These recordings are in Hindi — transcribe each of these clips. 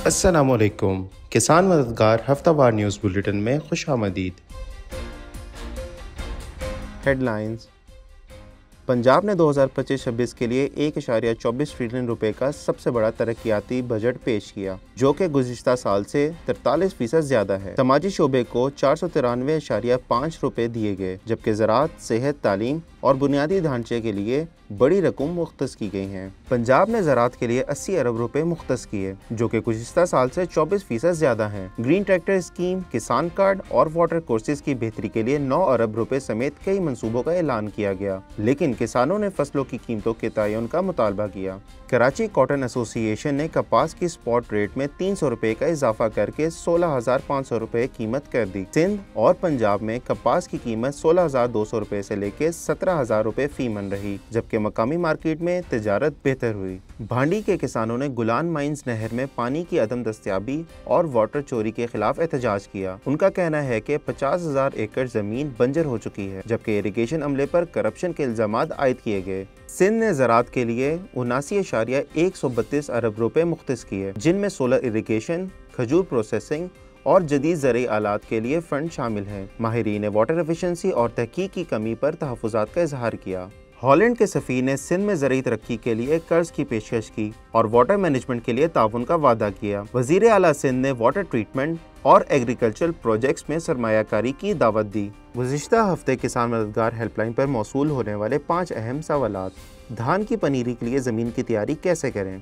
अस्सलामुअलैकुम। किसान मददगार हफ्तावार न्यूज़ बुलेटिन में खुश आमदीद। हेडलाइंस। पंजाब ने 2025-26 के लिए 1.24 ट्रिलियन रुपए का सबसे बड़ा तरक्याती बजट पेश किया, जो कि गुज़िश्ता साल से 43% ज्यादा है। समाजी शोबे को 493.5 रुपए दिए गए, जबकि ज़राअत, सेहत, तालीम और बुनियादी ढांचे के लिए बड़ी रकम मुख्तस की गई हैं। पंजाब ने ज़राअत के लिए 80 अरब रुपए मुख्तस किए, जो कि गुज़िश्ता साल से 24% ज्यादा हैं। ग्रीन ट्रैक्टर स्कीम, किसान कार्ड और वाटर कोर्सेज की बेहतरी के लिए 9 अरब रुपए समेत कई मंसूबों का ऐलान किया गया, लेकिन किसानों ने फसलों की कीमतों के तयन का मुतालबा किया। कराची कॉटन एसोसिएशन ने कपास की स्पॉट रेट में 300 रुपए का इजाफा करके 16,500 रुपए कीमत कर दी। सिंध और पंजाब में कपास की कीमत 16,200 रुपए से लेकर 17,000 रुपए फी मन रही, जबकि मकामी मार्केट में तिजारत बेहतर हुई। भांडी के किसानों ने गुलान माइंस नहर में पानी की अदम दस्तयाबी और वाटर चोरी के खिलाफ एहतजाज किया। उनका कहना है कि 50,000 एकड़ जमीन बंजर हो चुकी है, जबकि इरिगेशन अमले पर करप्शन के इल्जामात आयद किए गए। सिंध ने ज़राअत के लिए 79.132 अरब रुपए मुख्तस किए, जिनमें सोलर इरिगेशन, खजूर प्रोसेसिंग और जदीद ज़रूरी आलात के लिए फंड शामिल हैं। माहिरीन ने वाटर एफिशिएंसी और तहकीक की कमी पर तहफ़्फ़ुज़ात का इजहार किया। हॉलैंड के सफ़ीर ने सिंध में ज़रूरी तरक्की के लिए कर्ज की पेशकश की और वाटर मैनेजमेंट के लिए ताउन का वादा किया। वज़ीर आला सिंध ने वाटर ट्रीटमेंट और एग्रीकल्चरल प्रोजेक्ट्स में सरमायाकारी की दावत दी। गुज़िश्ता हफ्ते किसान मददगार हेल्पलाइन पर मौसूल होने वाले 5 अहम सवालात। धान की पनीरी के लिए ज़मीन की तैयारी कैसे करें?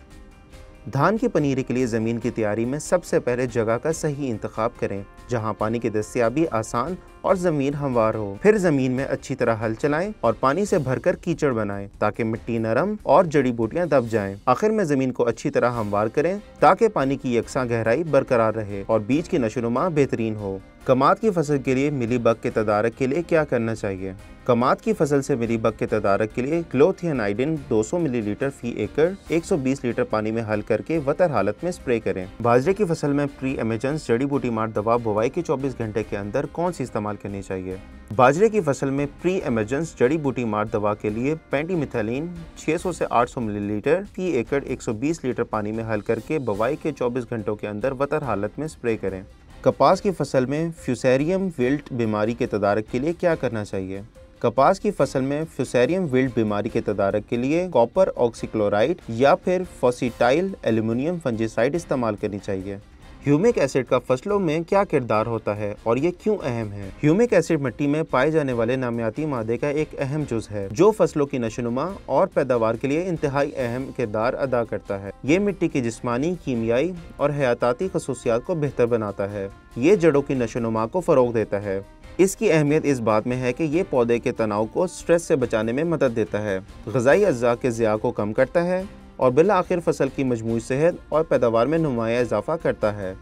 धान की पनीरी के लिए ज़मीन की तैयारी में सबसे पहले जगह का सही इंतखाब करें, जहां पानी की दस्तयाबी आसान और ज़मीन हमवार हो। फिर ज़मीन में अच्छी तरह हल चलाएं और पानी से भरकर कीचड़ बनाएं, ताकि मिट्टी नरम और जड़ी बूटियां दब जाएं। आखिर में ज़मीन को अच्छी तरह हमवार करें, ताकि पानी की यकसां गहराई बरकरार रहे और बीज की नशोनुमा बेहतरीन हो। कमाद की फसल के लिए मिलीबग के तदारक के लिए क्या करना चाहिए? कमाद की फसल से मिलीबग के तदारक के लिए क्लोथियानाइडिन 200 मिलीलीटर फी एकड़ 120 लीटर पानी में हल करके वतर हालत में स्प्रे करें। बाजरे की फसल में प्री एमर्जेंस जड़ी बूटी मार दवा बुवाई के 24 घंटे के अंदर कौन सी इस्तेमाल करनी चाहिए? बाजरे की फसल में प्री एमर्जेंस जड़ी बूटी मार दवा के लिए पेंटीमिथाइलिन 600 से 800 मिलीलीटर फी एकड़ 120 लीटर पानी में हल करके बुवाई के 24 घंटों के अंदर वतर हालत में स्प्रे करें। कपास की फसल में फ्यूसेरियम विल्ट बीमारी के तदारक के लिए क्या करना चाहिए? कपास की फसल में फ्यूसेरियम विल्ट बीमारी के तदारक के लिए कॉपर ऑक्सीक्लोराइड या फिर फॉसिटाइल एल्यूमिनियम फंजीसाइड इस्तेमाल करनी चाहिए। ह्यूमिक एसिड का फसलों में क्या किरदार होता है और ये क्यों अहम है? ह्यूमिक एसिड मिट्टी में पाए जाने वाले नामियाती मादे का एक अहम जुज़ है, जो फसलों की नशोनुमा और पैदावार के लिए इंतहाई अहम किरदार अदा करता है। ये मिट्टी की जिस्मानी, कीमियाई और हयाताती खसूसियात को बेहतर बनाता है। ये जड़ों की नशोनुमा को फ़रोग़ देता है। इसकी अहमियत इस बात में है कि ये पौधे के तनाव को स्ट्रेस से बचाने में मदद देता है, ग़िज़ाई अज्जा के ज़िया को कम करता है और बिलाखिर फसल की मजमूई सेहत और पैदावार में नुमाया इजाफा करता है।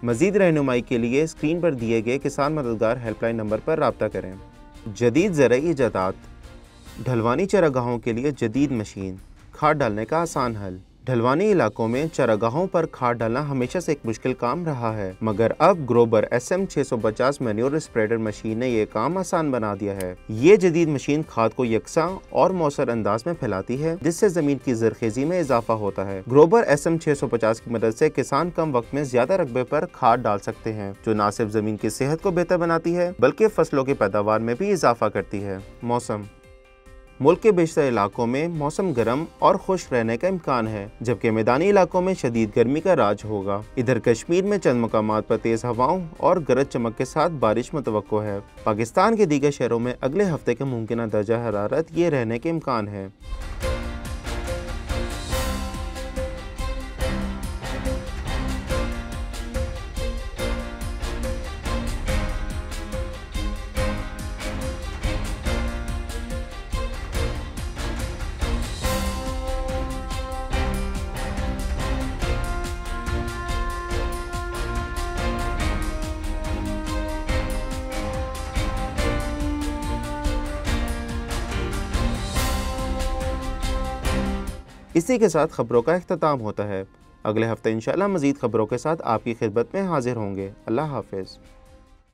मज़ीद रहनुमाई के लिए स्क्रीन पर दिए गए किसान मददगार हेल्पलाइन नंबर पर रब्ता करें। जदीद ज़रूरी इजादात। ढलवानी चरागाहों के लिए जदीद मशीन, खाद डालने का आसान हल। ढलवानी इलाकों में चरागाहों पर खाद डालना हमेशा से एक मुश्किल काम रहा है, मगर अब Grover SM 650 manure spreader machine ने यह काम आसान बना दिया है। ये जदीद मशीन खाद को यकसा और मौसर अंदाज में फैलाती है, जिससे जमीन की ज़रखेज़ी में इजाफा होता है। ग्रोबर SM 650 की मदद से किसान कम वक्त में ज्यादा रकबे पर खाद डाल सकते हैं, जो न सिर्फ जमीन की सेहत को बेहतर बनाती है, बल्कि फसलों की पैदावार में भी इजाफा करती है। मौसम। मुल्क के बेशतर इलाकों में मौसम गर्म और खुश्क रहने का इम्कान है, जबकि मैदानी इलाकों में शदीद गर्मी का राज होगा। इधर कश्मीर में चंद मकामात पर तेज़ हवाओं और गरज चमक के साथ बारिश मुतवक्को है। पाकिस्तान के दीगर शहरों में अगले हफ्ते के मुमकिन दर्जा हरारत ये रहने के इम्कान है। इसी के साथ खबरों का इख्तिताम होता है। अगले हफ्ते इंशाअल्लाह मज़ीद खबरों के साथ आपकी खिदमत में हाजिर होंगे। अल्लाह हाफ़िज़।